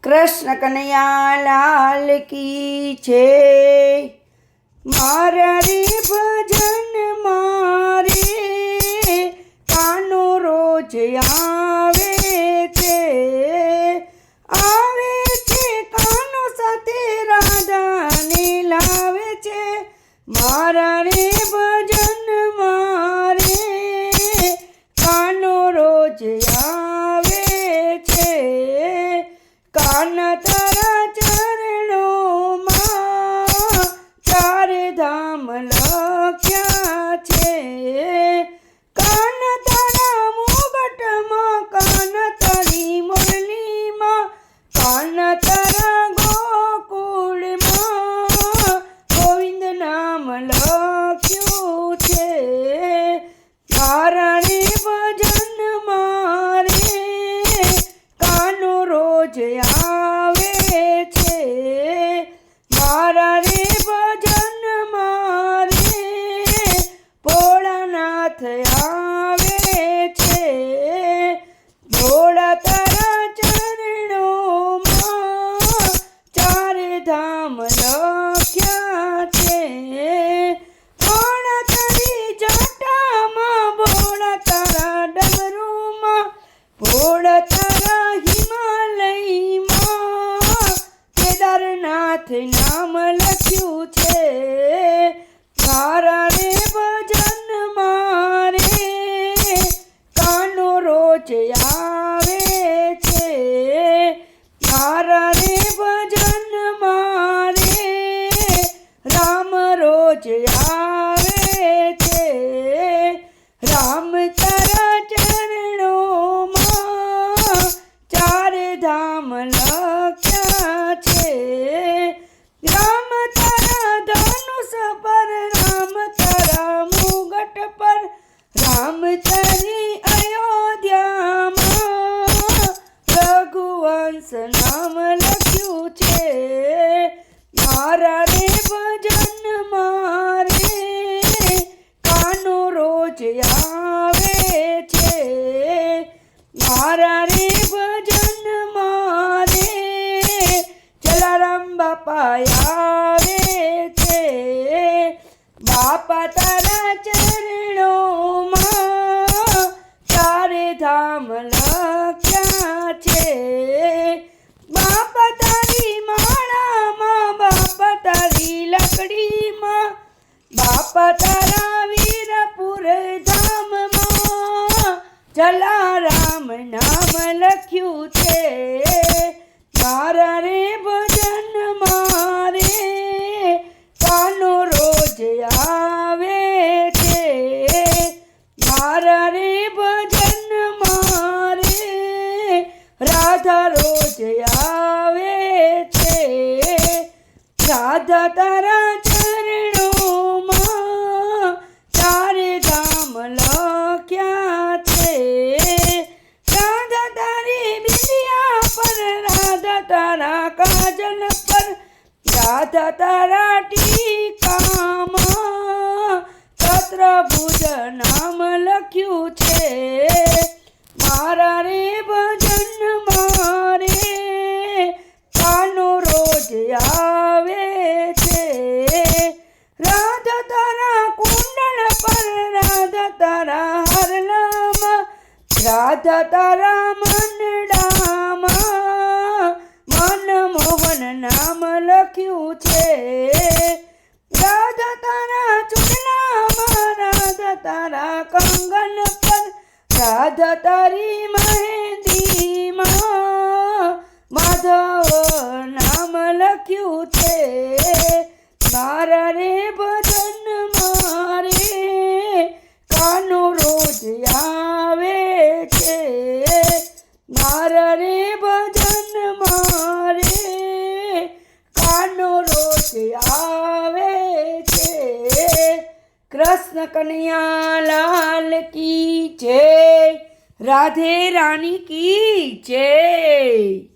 कृष्ण कन्हैया लाल की जय। मारा रे भजन मारे कानो रोज आवे छे कानो साथे राधा ने लावे छे। मारा रे भजन मारे कानो रोज आवे छे। कान तारा चरणों मां चार धाम लख्या छे। कान तारा मुगट मां कान तारी मुरली मां कान तारा गोकुल मां गोविंद नाम लख्યું छे। मारा रे भजन मारे कानो रोज आवे छे। मारा रे भजन मारे भोळानाथ आवे छे। भोळा तारा चरणों मां चार धाम लख्या छे। भोळा तारी जटा मां भोळा तारा डमरू मां भोळा तारा हिमालय मां केदारनाथ नाम लख्યું छे। मारा रे भजन मारे कानो रोज आवे छे। मारा रे भजन मारे राम रोज आवे छे। राम तारा चरणों मां चार धाम लख्या छे। राम तारा धनुष पर राम तारा मुगट पर राम तारी अयोध्या मां रघुवंश नाम लख्યું छे। मारा रे भजन मारे कानो रोज आवे छे। मारा रे भजन मारे जलाराम बापा आवे छे। बापा तारा चरणों मां चार धाम लख्या छे। बापा तारी माळा मां बापा तारी लकड़ी मां बापा तारा वीरपुर धाम मां जलाराम नाम लख्યું छे। मारा रे भजन मारे कानो रोज आवे छे। मारा रे भजन मारे राधा रोज आवे छे। राधा तारा चरणों मां चार धाम लख्या छे। राधा तारी बिंदिया पर राधा तारा काजल पर राधा तारा टीका मां छत्रभुज नाम लख्યું छे। मारा रे भजन मारे कानो रोज आवे छे। राधा तारा कुंडल पर राधा तारा हरला मां राधा तारा मनडा मां मनमोहन नाम लख्યું छे। राधा तारा चूड़ला मां राधा तारा कंगन पर राधा तारी मेहंदी मां माधव नाम लख्યું छे। मारा रे भजन मारे कानो रोज आवे छे। मारा रे भजन मारे कानो रोज आवे छे। कृष्ण कन्हैया लाल की जय। राधे रानी की जय।